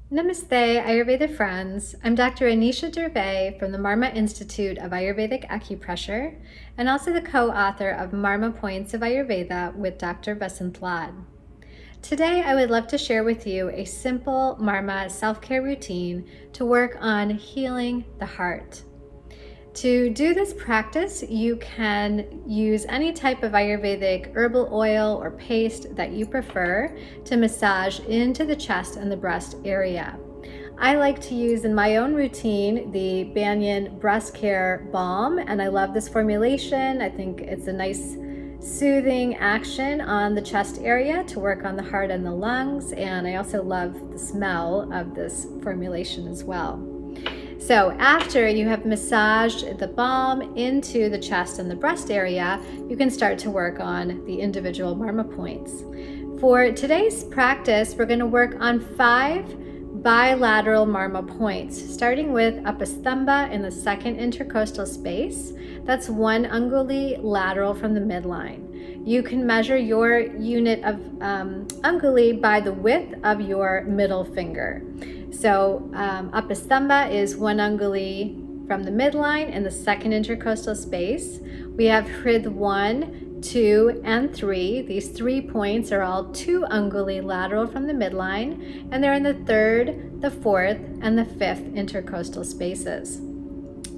Namaste, Ayurveda friends. I'm Dr. Anisha Durve from the Marma Institute of Ayurvedic Acupressure and also the co-author of Marma Points of Ayurveda with Dr. Vasant Lad. Today, I would love to share with you a simple Marma self-care routine to work on healing the heart. To do this practice, you can use any type of Ayurvedic herbal oil or paste that you prefer to massage into the chest and the breast area. I like to use in my own routine the Banyan Breast Care Balm, and I love this formulation. I think it's a nice soothing action on the chest area to work on the heart and the lungs, and I also love the smell of this formulation as well. So after you have massaged the balm into the chest and the breast area, you can start to work on the individual Marma points. For today's practice, we're going to work on 5 bilateral Marma points, starting with Upasthamba in the second intercostal space. That's 1 anguli lateral from the midline. You can measure your unit of anguli by the width of your middle finger. So Upasthamba is 1 anguli from the midline in the second intercostal space. We have Hrid 1, 2, and 3. These 3 points are all 2 anguli lateral from the midline, and they're in the 3rd, the 4th, and the 5th intercostal spaces.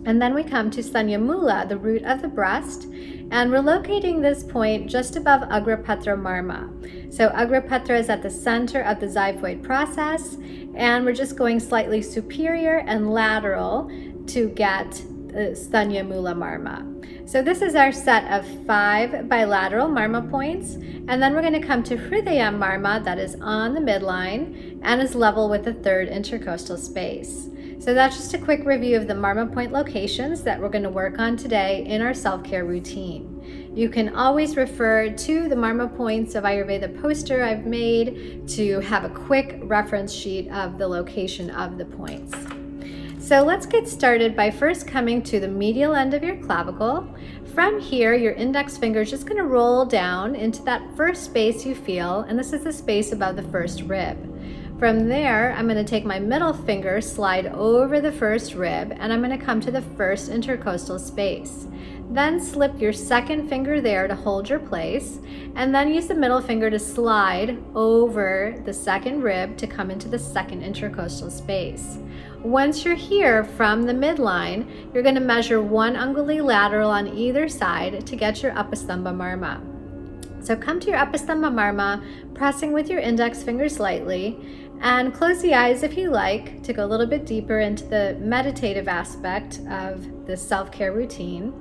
And then we come to Sustainably, the root of the breast, and we're locating this point just above Agrapatra Marma. So Agrapatra is at the center of the xiphoid process, and we're just going slightly superior and lateral to get Sustainably Marma. So this is our set of 5 bilateral Marma points, and then we're going to come to Hridaya Marma that is on the midline and is level with the 3rd intercostal space. So that's just a quick review of the Marma point locations that we're going to work on today in our self-care routine. You can always refer to the Marma Points of Ayurveda poster I've made to have a quick reference sheet of the location of the points. So let's get started by first coming to the medial end of your clavicle. From here, your index finger is just going to roll down into that first space you feel, and this is the space above the first rib. From there, I'm going to take my middle finger, slide over the first rib, and I'm going to come to the first intercostal space. Then slip your second finger there to hold your place, and then use the middle finger to slide over the second rib to come into the second intercostal space. Once you're here from the midline, you're going to measure 1 anguli lateral on either side to get your Upasthamba Marma. So come to your Upasthamba Marma, pressing with your index finger slightly, and close the eyes if you like to go a little bit deeper into the meditative aspect of the self-care routine.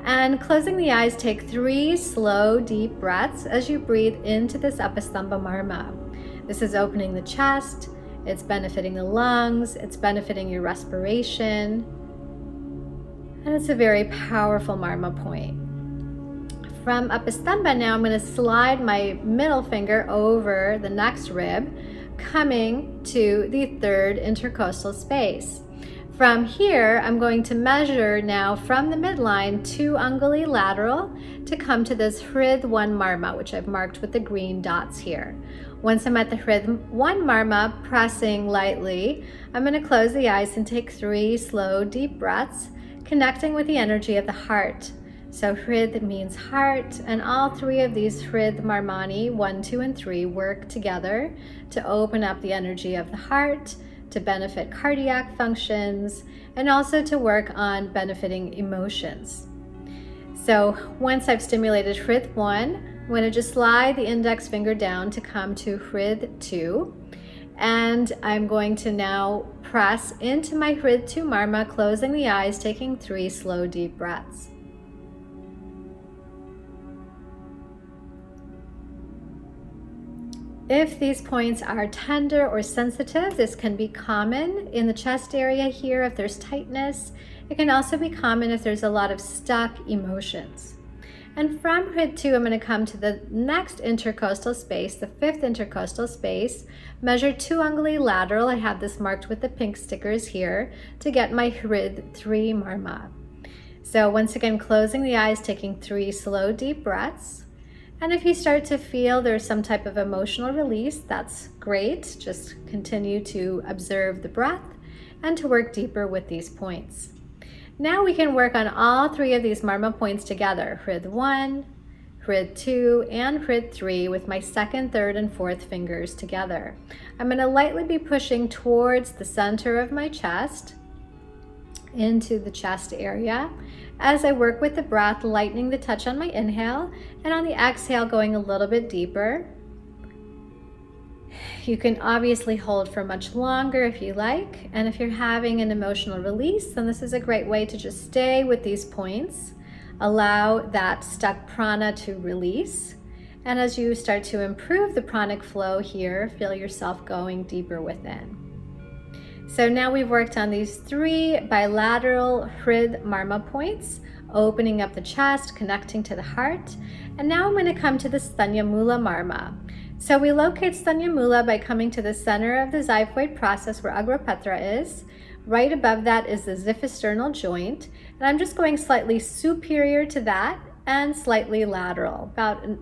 And closing the eyes, take 3 slow, deep breaths as you breathe into this Upasthamba Marma. This is opening the chest, it's benefiting the lungs, it's benefiting your respiration, and it's a very powerful Marma point. From Upasthamba now, I'm going to slide my middle finger over the next rib, coming to the 3rd intercostal space. From here, I'm going to measure now from the midline 2 anguli lateral to come to this Hrid 1 Marma, which I've marked with the green dots here. Once I'm at the Hrid 1 Marma, pressing lightly, I'm going to close the eyes and take 3 slow, deep breaths, connecting with the energy of the heart. So Hrid means heart, and all 3 of these Hrid Marmani, 1, 2, and 3, work together to open up the energy of the heart, to benefit cardiac functions, and also to work on benefiting emotions. So once I've stimulated Hrid 1, I'm going to just slide the index finger down to come to Hrid 2, and I'm going to now press into my Hrid 2 Marma, closing the eyes, taking 3 slow, deep breaths. If these points are tender or sensitive, this can be common in the chest area here if there's tightness. It can also be common if there's a lot of stuck emotions. And from Hrid 2, I'm going to come to the next intercostal space, the 5th intercostal space, measure 2 anguli lateral. I have this marked with the pink stickers here to get my Hrid 3 Marma. So once again, closing the eyes, taking 3 slow, deep breaths. And if you start to feel there's some type of emotional release, that's great. Just continue to observe the breath and to work deeper with these points. Now we can work on all 3 of these Marma points together, Hrid 1, Hrid 2, and Hrid 3 with my 2nd, 3rd, and 4th fingers together. I'm going to lightly be pushing towards the center of my chest, into the chest area, as I work with the breath, lightening the touch on my inhale, and on the exhale going a little bit deeper. You can obviously hold for much longer if you like, and if you're having an emotional release, then this is a great way to just stay with these points, allow that stuck prana to release, and as you start to improve the pranic flow here, feel yourself going deeper within. So now we've worked on these 3 bilateral Hrid Marma points, opening up the chest, connecting to the heart, and now I'm going to come to the Stanyamula Marma. So we locate Stanyamula by coming to the center of the xiphoid process where Agropatra is. Right above that is the xiphisternal joint, and I'm just going slightly superior to that and slightly lateral, about an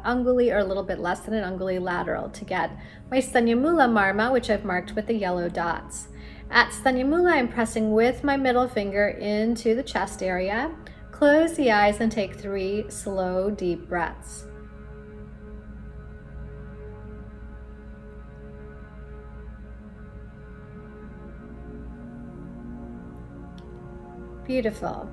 anguli or a little bit less than an anguli lateral to get my Stanyamula Marma, which I've marked with the yellow dots. At Stanyamula, I'm pressing with my middle finger into the chest area. Close the eyes and take 3 slow, deep breaths. Beautiful.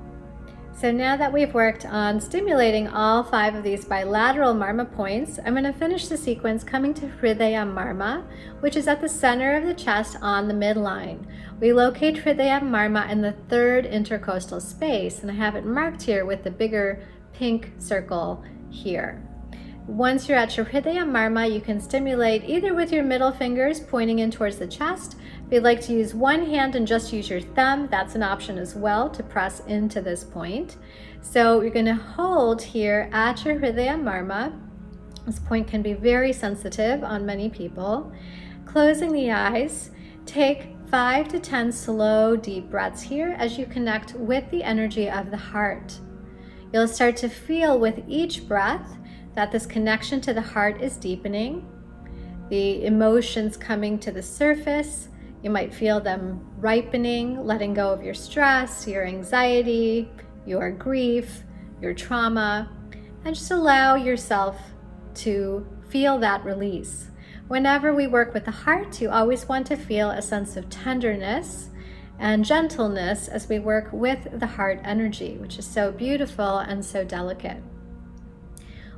So now that we've worked on stimulating all 5 of these bilateral Marma points, I'm going to finish the sequence coming to Hridaya Marma, which is at the center of the chest on the midline. We locate Hridaya Marma in the 3rd intercostal space, and I have it marked here with the bigger pink circle here. Once you're at your Hridaya Marma, you can stimulate either with your middle fingers pointing in towards the chest. If you'd like to use one hand and just use your thumb, that's an option as well to press into this point. So you're going to hold here at your Hridaya Marma. This point can be very sensitive on many people. Closing the eyes, take 5 to 10 slow, deep breaths here as you connect with the energy of the heart. You'll start to feel with each breath that this connection to the heart is deepening. The emotions coming to the surface, you might feel them ripening, letting go of your stress, your anxiety, your grief, your trauma, and just allow yourself to feel that release. Whenever we work with the heart, you always want to feel a sense of tenderness and gentleness as we work with the heart energy, which is so beautiful and so delicate.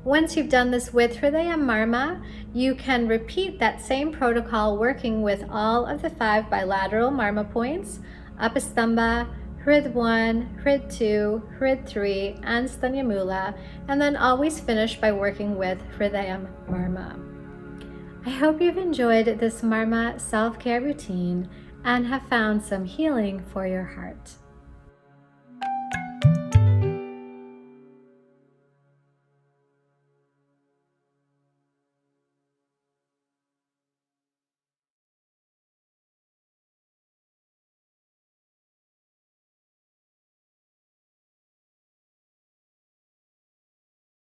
Once you've done this with Hridaya Marma, you can repeat that same protocol working with all of the 5 bilateral Marma points, Apastamba, Hrid 1, Hrid 2, Hrid 3, and Stanyamula, and then always finish by working with Hridaya Marma. I hope you've enjoyed this Marma self-care routine and have found some healing for your heart.